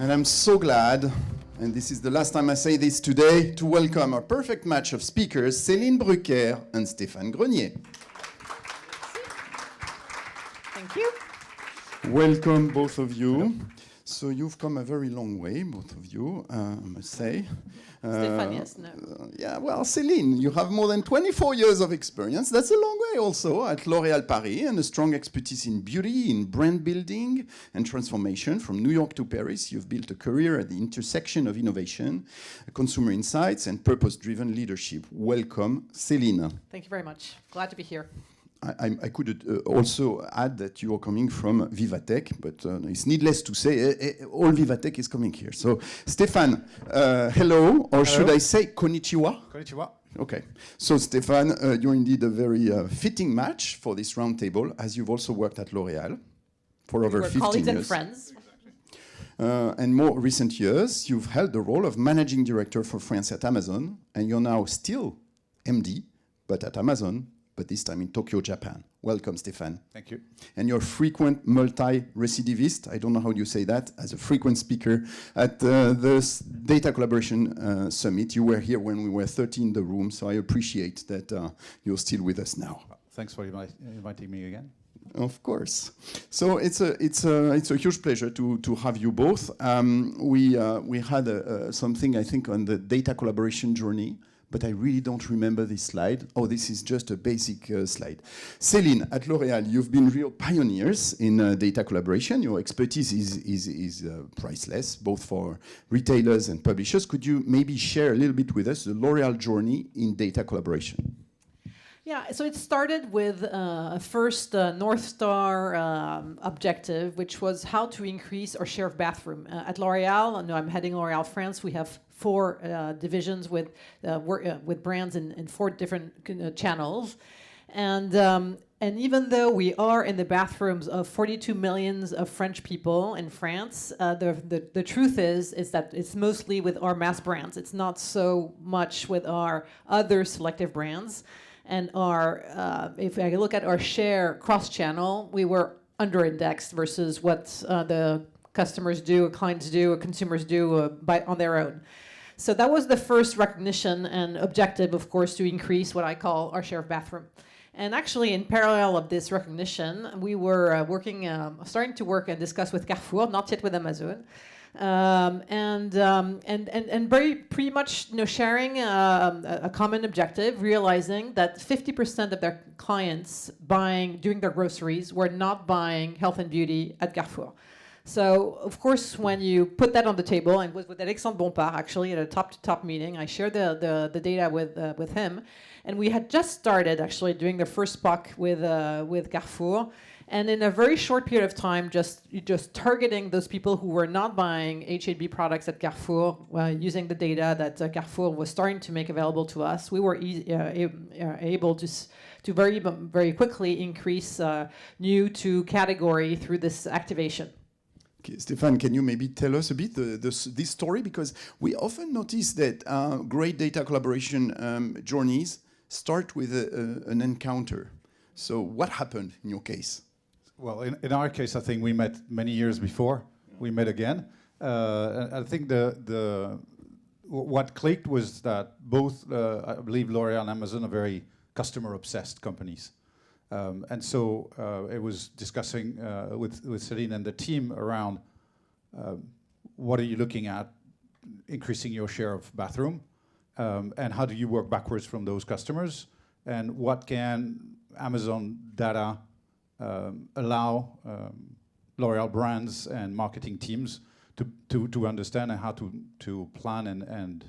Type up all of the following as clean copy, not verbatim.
And I'm so glad, and this is the last time I say this today, to welcome a perfect match of speakers, Céline Brucker and Stéphane Grenier. Thank you. Welcome, both of you. Hello. So you've come a very long way, both of you, I must say. Stéphane, yes, no. Yeah, well, Céline, you have more than 24 years of experience. That's a long way also at L'Oréal Paris, and a strong expertise in beauty, in brand building and transformation. From New York to Paris, you've built a career at the intersection of innovation, consumer insights, and purpose-driven leadership. Welcome, Céline. Thank you very much. Glad to be here. I could also add that you are coming from Vivatech, but it's needless to say, all Vivatech is coming here. So, Stéphane, hello, or should I say konnichiwa? Konnichiwa. Okay. So, Stéphane, you're indeed a very fitting match for this roundtable, as you've also worked at L'Oréal for over 15 years. Colleagues and friends. And more recent years, you've held the role of managing director for France at Amazon, and you're now still MD, but at Amazon, but this time in Tokyo, Japan. Welcome, Stéphane. Thank you. And you're a frequent multi-recidivist, I don't know how you say that, as a frequent speaker at the Data Collaboration Summit. You were here when we were 30 in the room, so I appreciate that you're still with us now. Thanks for inviting me again. Of course. So it's a huge pleasure to have you both. We had something, I think, on the data collaboration journey, but I really don't remember this slide. Oh, this is just a basic slide. Céline, at L'Oréal, you've been real pioneers in data collaboration. Your expertise is priceless, both for retailers and publishers. Could you maybe share a little bit with us the L'Oréal journey in data collaboration? Yeah, so it started with a first North Star objective, which was how to increase our share of bathroom. At L'Oréal, I'm heading L'Oréal France, we have 4 divisions with brands in 4 different channels. And even though we are in the bathrooms of 42 million of French people in France, the truth is that it's mostly with our mass brands. It's not so much with our other selective brands. And if I look at our share cross-channel, we were under-indexed versus what the customers do, clients do, consumers do on their own. So that was the first recognition and objective, of course, to increase what I call our share of bathroom. And actually, in parallel of this recognition, we were starting to work and discuss with Carrefour, not yet with Amazon, and pretty much sharing a common objective, realizing that 50% of their clients doing their groceries were not buying health and beauty at Carrefour. So, of course, when you put that on the table, and with Alexandre Bompard, actually, at a top-to-top meeting, I shared the data with him, and we had just started, actually, doing the first POC with Carrefour, and in a very short period of time, just targeting those people who were not buying HAB products at Carrefour, using the data that Carrefour was starting to make available to us, we were able to very quickly increase new to category through this activation. Okay, Stéphane, can you maybe tell us a bit this story? Because we often notice that great data collaboration journeys start with an encounter. So what happened in your case? Well, in our case, I think we met many years before. We met again. I think what clicked was that both, I believe, L'Oréal and Amazon are very customer-obsessed companies. And so it was discussing with Céline and the team around what are you looking at increasing your share of bathroom, and how do you work backwards from those customers, and what can Amazon data allow L'Oréal brands and marketing teams to understand, and how to plan and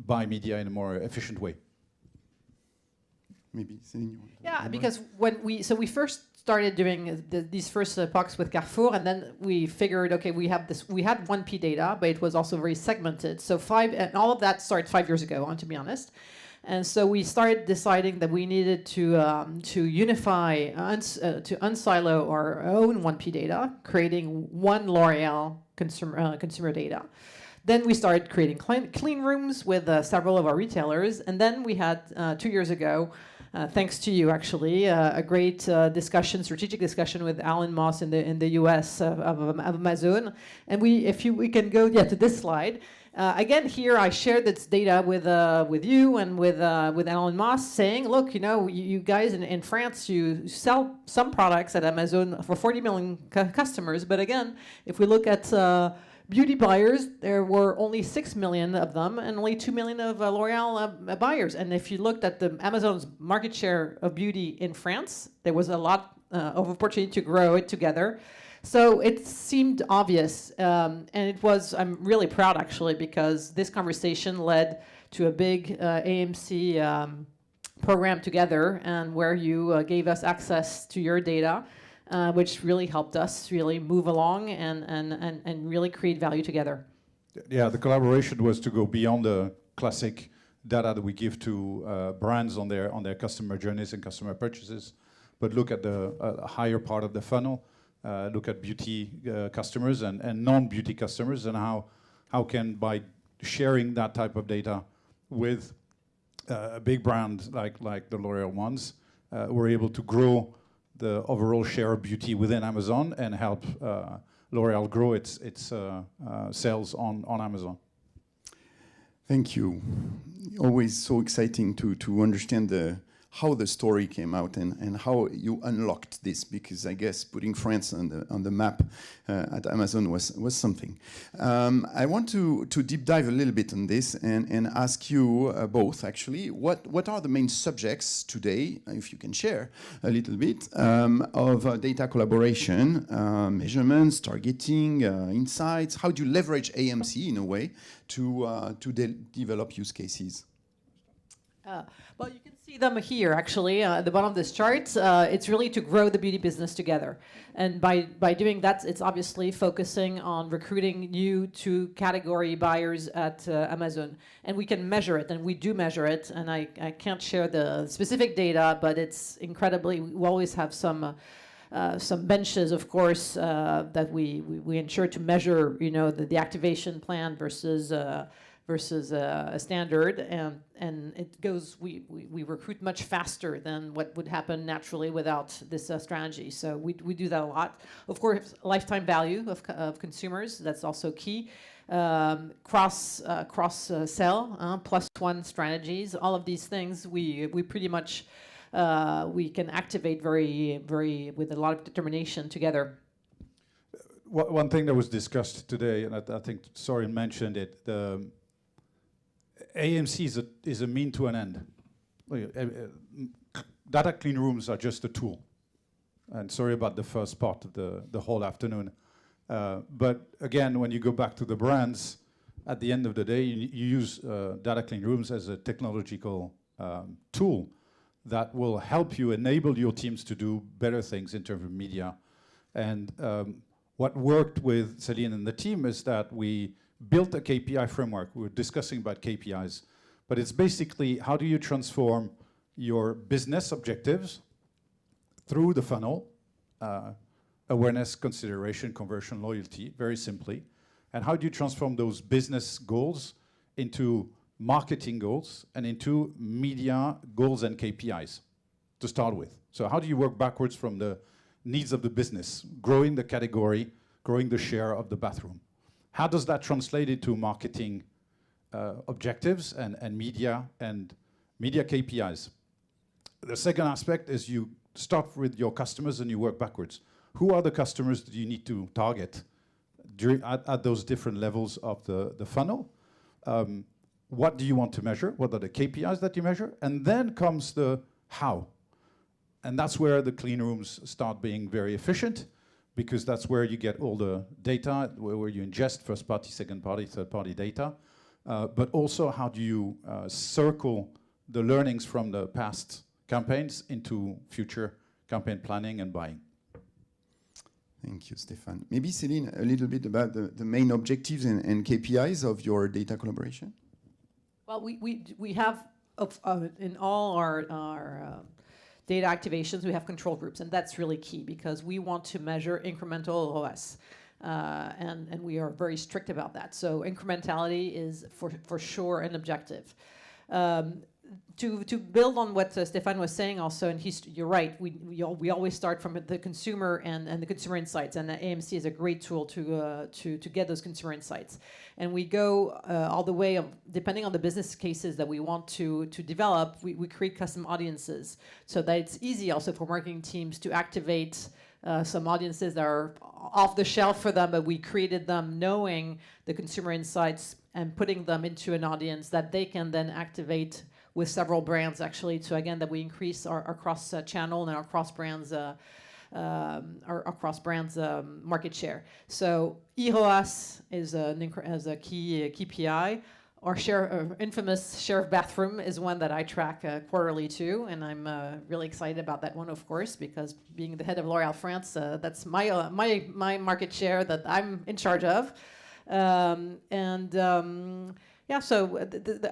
buy media in a more efficient way. Maybe Céline, yeah, because when we first started doing these first POCs with Carrefour, and then we figured, okay, we had 1P data, but it was also very segmented. So and all of that started 5 years ago, to be honest. And so we started deciding that we needed to unify, to unsilo our own 1P data, creating one L'Oréal consumer data. Then we started creating clean rooms with several of our retailers, and then we had 2 years ago thanks to you, actually. A great strategic discussion with Alan Moss in the US of Amazon. And we can go to this slide. Again, here I shared this data with you and with Alan Moss, saying, look, you guys in France, you sell some products at Amazon for 40 million customers. But again, if we look at beauty buyers, there were only 6 million of them and only 2 million of L'Oreal buyers. And if you looked at the Amazon's market share of beauty in France, there was a lot of opportunity to grow it together. So it seemed obvious, and I'm really proud actually, because this conversation led to a big AMC program together, and where you gave us access to your data, which really helped us really move along and really create value together. Yeah, the collaboration was to go beyond the classic data that we give to brands on their customer journeys and customer purchases, but look at the higher part of the funnel. Look at beauty customers and non-beauty customers, and how can, by sharing that type of data with a big brand like the L'Oreal ones, we're able to grow the overall share of beauty within Amazon and help L'Oreal grow its sales on Amazon. Thank you. Always so exciting to understand how the story came out and how you unlocked this, because I guess putting France on the map at Amazon was something. I want to deep dive a little bit on this and ask you both, actually, what are the main subjects today, if you can share a little bit, of data collaboration, measurements, targeting, insights? How do you leverage AMC in a way to develop use cases? Well, you can see them here, actually, at the bottom of this chart. It's really to grow the beauty business together. And by doing that, it's obviously focusing on recruiting new to category buyers at Amazon. And we can measure it, and we do measure it. And I can't share the specific data, but it's incredibly, we always have some benches, of course, that we ensure to measure, the activation plan versus a standard, and it goes. We recruit much faster than what would happen naturally without this strategy. So we do that a lot. Of course, lifetime value of consumers, that's also key. Cross sell, +1 strategies. All of these things we pretty much we can activate very with a lot of determination together. One thing that was discussed today, and I think Sorin mentioned it, the AMC is a mean to an end. Data clean rooms are just a tool. And sorry about the first part of the whole afternoon. But again, when you go back to the brands, at the end of the day, you use data clean rooms as a technological tool that will help you enable your teams to do better things in terms of media. And what worked with Céline and the team is that we built a KPI framework. We were discussing about KPIs, but it's basically how do you transform your business objectives through the funnel, awareness, consideration, conversion, loyalty, very simply, and how do you transform those business goals into marketing goals and into media goals and KPIs to start with. So how do you work backwards from the needs of the business, growing the category, growing the share of the bathroom? How does that translate into marketing objectives and media KPIs? The second aspect is you start with your customers and you work backwards. Who are the customers that you need to target at those different levels of the funnel? What do you want to measure? What are the KPIs that you measure? And then comes the how. And that's where the clean rooms start being very efficient, because that's where you get all the data, where you ingest first party, second party, third party data. But also how do you circle the learnings from the past campaigns into future campaign planning and buying. Thank you, Stéphane. Maybe, Céline, a little bit about the main objectives and KPIs of your data collaboration? Well, we have, in all our data activations, we have control groups, and that's really key because we want to measure incremental OS. And we are very strict about that. So incrementality is for sure an objective. To build on what Stéphane was saying also, and you're right, we always start from the consumer and the consumer insights, and the AMC is a great tool to get those consumer insights. And we go all the way, depending on the business cases that we want to develop, we create custom audiences, so that it's easy also for marketing teams to activate some audiences that are off the shelf for them, but we created them knowing the consumer insights and putting them into an audience that they can then activate with several brands, actually, so again, that we increase our cross-channel and our cross-brands market share. So EROAS is a key KPI. Our infamous share of bathroom is one that I track quarterly too, and I'm really excited about that one, of course, because being the head of L'Oréal France, that's my market share that I'm in charge of. Yeah, so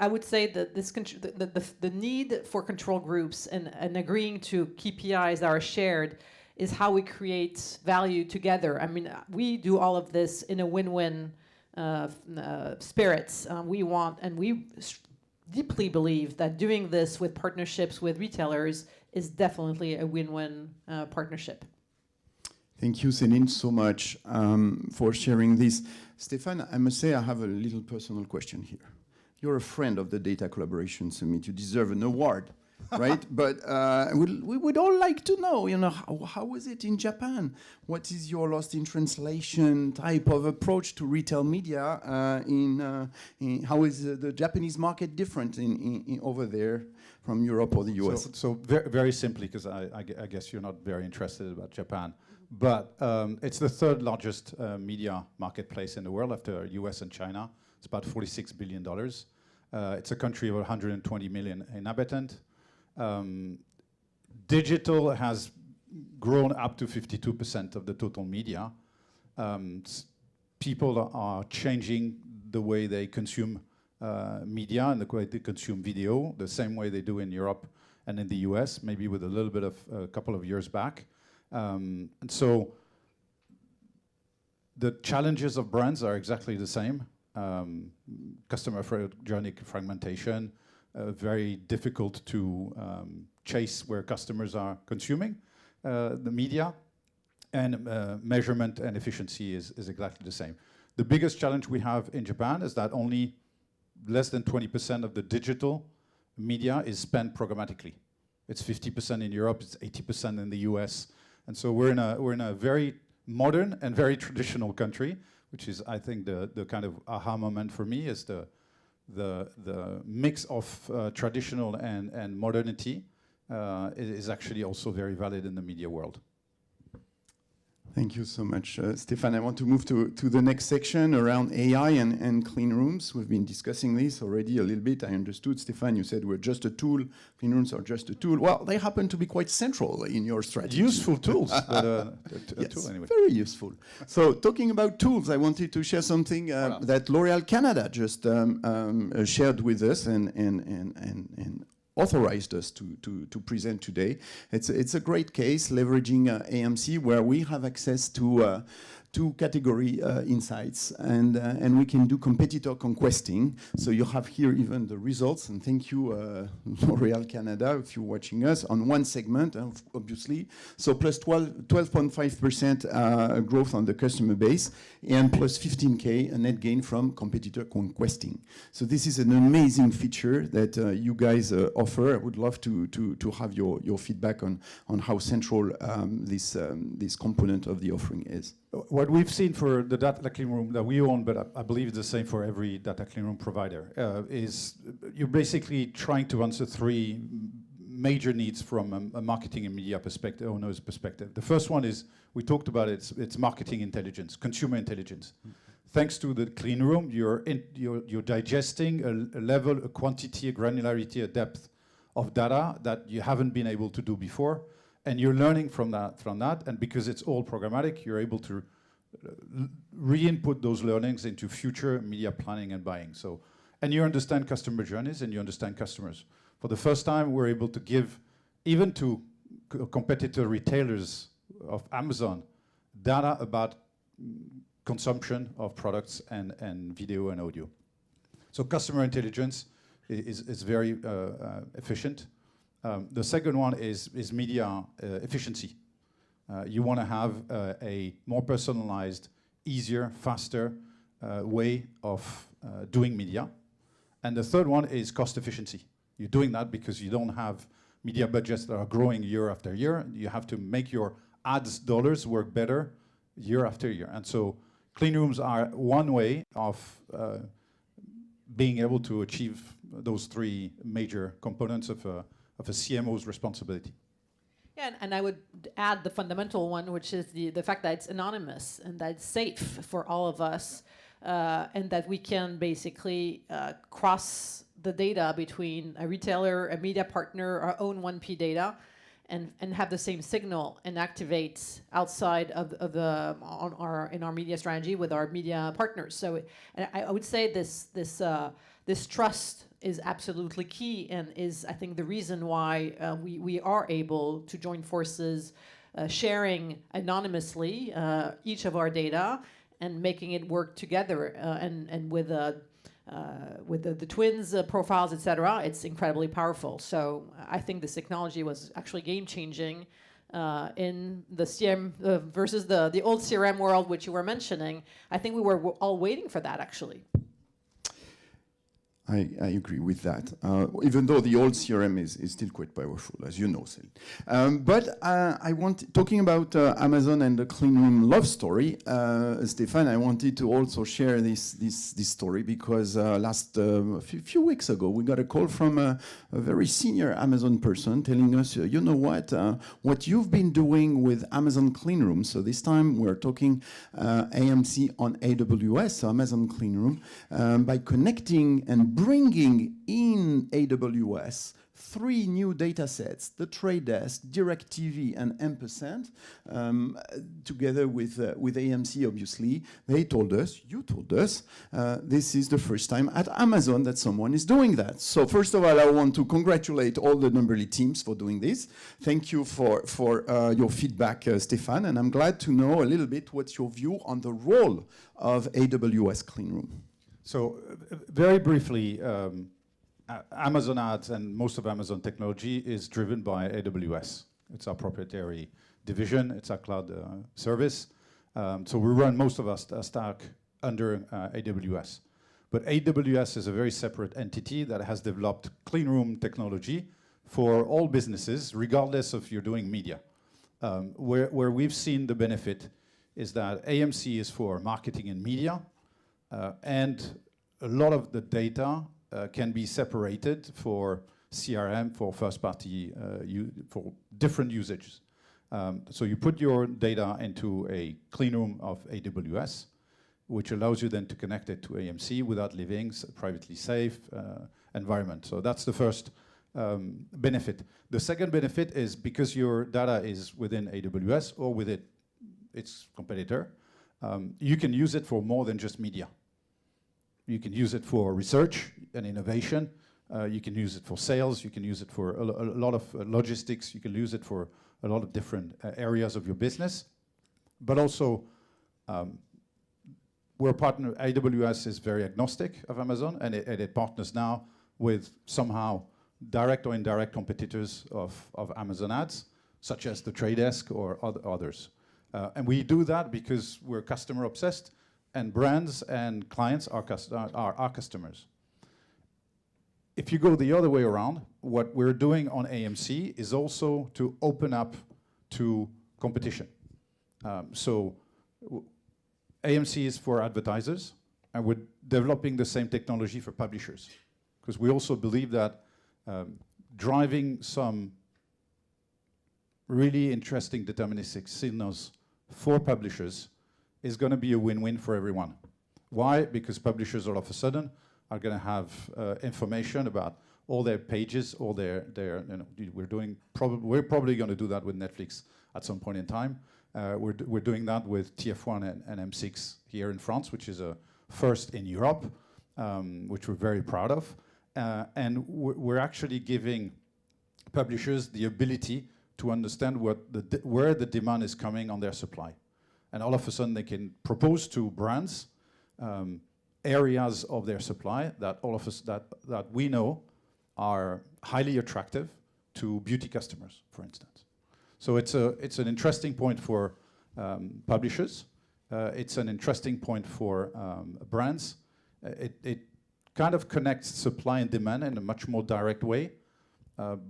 I would say that the need for control groups and agreeing to KPIs that are shared is how we create value together. I mean, we do all of this in a win-win spirits. We deeply believe that doing this with partnerships with retailers is definitely a win-win partnership. Thank you, Céline, so much for sharing this. Stéphane, I must say I have a little personal question here. You're a friend of the Data Collaboration Summit. You deserve an award, right? But we would all like to know, how was it in Japan? What is your lost in translation type of approach to retail media? How is the Japanese market different over there from Europe or the US? So very, very simply, because I guess you're not very interested about Japan, but it's the third largest media marketplace in the world after US and China. It's about $46 billion. It's a country of 120 million inhabitants. Digital has grown up to 52% of the total media. People are changing the way they consume media and the way they consume video, the same way they do in Europe and in the US, maybe with a little bit of a couple of years back. And so the challenges of brands are exactly the same. Customer journey fragmentation, very difficult to chase where customers are consuming the media, and measurement and efficiency is exactly the same. The biggest challenge we have in Japan is that only less than 20% of the digital media is spent programmatically. It's 50% in Europe, it's 80% in the US. And so we're in a very modern and very traditional country, which is, I think, the kind of aha moment for me is the mix of traditional and modernity is actually also very valid in the media world. Thank you so much, Stéphane. I want to move to the next section around AI and clean rooms. We've been discussing this already a little bit. I understood, Stéphane, you said we're just a tool. Clean rooms are just a tool. Well, they happen to be quite central in your strategy. Useful tools, but a yes, tool anyway. Very useful. So talking about tools, I wanted to share something that L'Oréal Canada just shared with us and authorized us to present today. It's a great case leveraging AMC where we have access to category insights and we can do competitor conquesting. So you have here even the results, and thank you L'Oréal Canada if you're watching us on one segment, obviously. So plus 12.5% growth on the customer base and plus 15K a net gain from competitor conquesting. So this is an amazing feature that you guys offer. I would love to have your feedback on how central this component of the offering is. What we've seen for the data clean room that we own, but I believe it's the same for every data clean room provider, is you're basically trying to answer three major needs from a marketing and media perspective, owner's perspective. The first one is, we talked about it, it's marketing intelligence, consumer intelligence. Thanks to the clean room, you're digesting a level, a quantity, a granularity, a depth of data that you haven't been able to do before. And you're learning from that, and because it's all programmatic, you're able to re-input those learnings into future media planning and buying. So, and you understand customer journeys and you understand customers. For the first time, we're able to give, even to competitor retailers of Amazon, data about consumption of products and video and audio. So customer intelligence is very efficient. The second one is media efficiency. You want to have a more personalized, easier, faster way of doing media. And the third one is cost efficiency. You're doing that because you don't have media budgets that are growing year after year. You have to make your ads dollars work better year after year. And so clean rooms are one way of being able to achieve those three major components of a CMO's responsibility. Yeah, and I would add the fundamental one, which is the fact that it's anonymous and that it's safe for all of us, and that we can basically cross the data between a retailer, a media partner, our own 1P data, and have the same signal and activate outside of in our media strategy with our media partners. So I would say this trust is absolutely key and is, I think, the reason why we are able to join forces, sharing anonymously each of our data and making it work together. And with the twins profiles, etc., it's incredibly powerful. So I think this technology was actually game-changing in the CRM versus the old CRM world, which you were mentioning. I think we were all waiting for that, actually. I agree with that, even though the old CRM is still quite powerful, as you know, Céline. But talking about Amazon and the clean room love story, Stéphane, I wanted to also share this story because a few weeks ago, we got a call from a very senior Amazon person telling us, you know what you've been doing with Amazon Clean Room. So this time we're talking AMC on AWS, so Amazon Clean Room, by connecting and bringing in AWS 3 new data sets, the Trade Desk, DirecTV, and Ampersand, together with AMC, obviously. They told us, you told us, this is the first time at Amazon that someone is doing that. So first of all, I want to congratulate all the Numberly teams for doing this. Thank you for your feedback, Stéphane, and I'm glad to know a little bit what's your view on the role of AWS Clean Room. So very briefly, Amazon Ads and most of Amazon technology is driven by AWS. It's our proprietary division. It's our cloud service. So we run most of our stack under AWS. But AWS is a very separate entity that has developed clean room technology for all businesses, regardless of you're doing media. Where we've seen the benefit is that AMC is for marketing and media, and a lot of the data can be separated for CRM, for first-party, for different usages. So you put your data into a clean room of AWS, which allows you then to connect it to AMC without leaving a privately safe environment. So that's the first benefit. The second benefit is because your data is within AWS or with its competitor, you can use it for more than just media. You can use it for research and innovation. You can use it for sales. You can use it for a lot of logistics. You can use it for a lot of different areas of your business. But also, we're partner. AWS is very agnostic of Amazon, and it partners now with somehow direct or indirect competitors of Amazon Ads, such as the Trade Desk or others. And we do that because we're customer obsessed, and brands and clients are our customers. If you go the other way around, what we're doing on AMC is also to open up to competition. So AMC is for advertisers, and we're developing the same technology for publishers, because we also believe that driving some really interesting deterministic signals for publishers is going to be a win-win for everyone. Why? Because publishers all of a sudden are going to have information about all their pages, all their we're probably going to do that with Netflix at some point in time. We're doing that with TF1 and M6 here in France, which is a first in Europe, which we're very proud of. And we're actually giving publishers the ability to understand where the demand is coming on their supply. And all of a sudden, they can propose to brands areas of their supply that all of us that we know are highly attractive to beauty customers, for instance. So it's an interesting point for publishers. It's an interesting point for brands. It kind of connects supply and demand in a much more direct way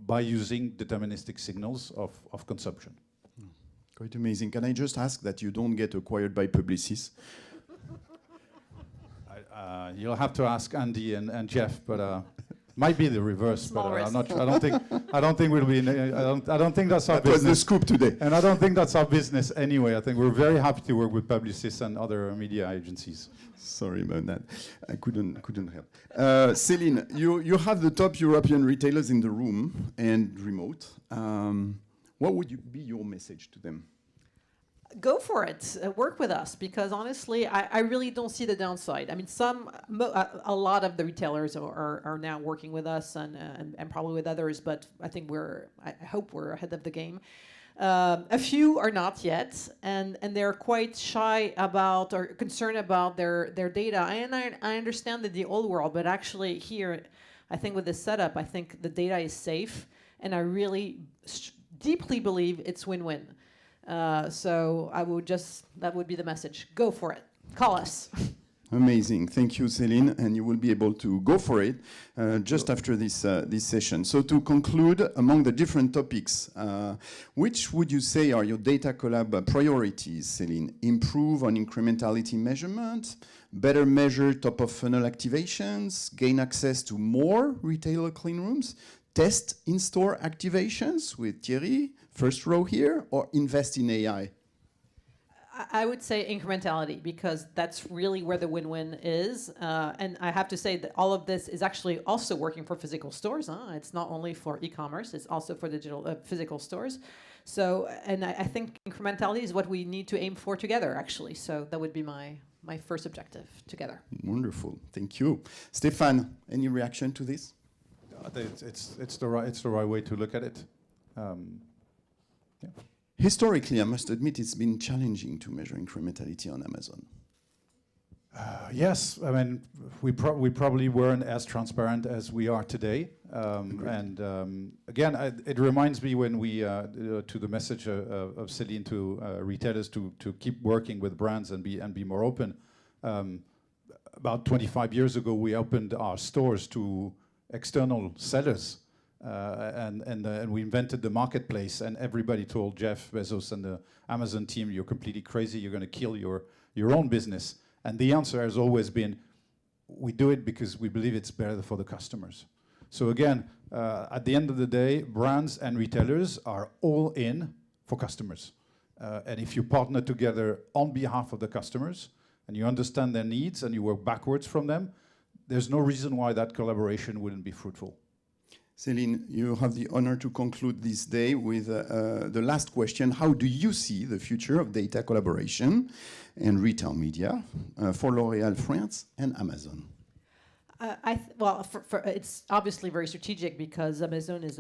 by using deterministic signals of consumption. Quite amazing. Can I just ask that you don't get acquired by Publicis? You'll have to ask Andy and Jeff, but might be the reverse. Small But risk. I'm not. I don't think we'll be. I don't think that's our That was the business. scoop today. And I don't think that's our business anyway. I think we're very happy to work with Publicis and other media agencies. Sorry about that. I couldn't help. Céline, you have the top European retailers in the room and remote. What would be your message to them? Go for it. Work with us, because honestly, I really don't see the downside. I mean, a lot of the retailers are now working with us and probably with others, but I think I hope we're ahead of the game. A few are not yet, and they're quite shy about or concerned about their data. And I understand that the old world, but actually here, I think with this setup, I think the data is safe, and I really deeply believe it's win-win. So that would be the message. Go for it. Call us. Amazing. Thank you, Céline. And you will be able to go for it just after this session. So to conclude, among the different topics, which would you say are your data collab priorities, Céline? Improve on incrementality measurement, better measure top-of-funnel activations, gain access to more retailer clean rooms, test in-store activations with Thierry, first row here, or invest in AI? I would say incrementality, because that's really where the win-win is. And I have to say that all of this is actually also working for physical stores. It's not only for e-commerce, it's also for digital physical stores. So, and I think incrementality is what we need to aim for together, actually. So that would be my first objective together. Wonderful. Thank you. Stéphane, any reaction to this? I think it's the right way to look at it. Yeah. Historically, I must admit it's been challenging to measure incrementality on Amazon. Yes, I mean, we probably weren't as transparent as we are today. And again, it reminds me when we, to the message of Céline to retailers to keep working with brands and be more open. About 25 years ago, we opened our stores to external sellers. And we invented the marketplace, and everybody told Jeff Bezos and the Amazon team, "You're completely crazy. You're going to kill your own business." And the answer has always been, we do it because we believe it's better for the customers. So again, at the end of the day, brands and retailers are all in for customers. And if you partner together on behalf of the customers, and you understand their needs, and you work backwards from them, there's no reason why that collaboration wouldn't be fruitful. Céline, you have the honor to conclude this day with the last question. How do you see the future of data collaboration and retail media for L'Oréal France and Amazon? It's obviously very strategic, because Amazon is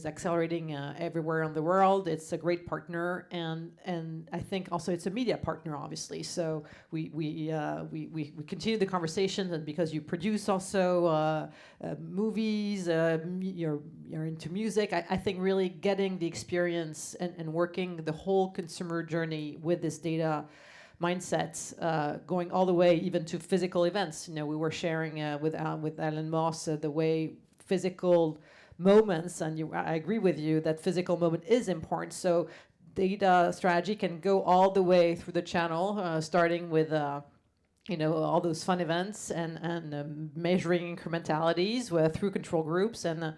accelerating everywhere in the world. It's a great partner, and I think also it's a media partner, obviously. So we continue the conversation, and because you produce also movies, you're into music. I think really getting the experience and working the whole consumer journey with this data mindsets, going all the way even to physical events. We were sharing with Alan Moss the way physical moments, and I agree with you that physical moment is important. So data strategy can go all the way through the channel, starting with all those fun events and measuring incrementalities through control groups and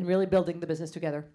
really building the business together.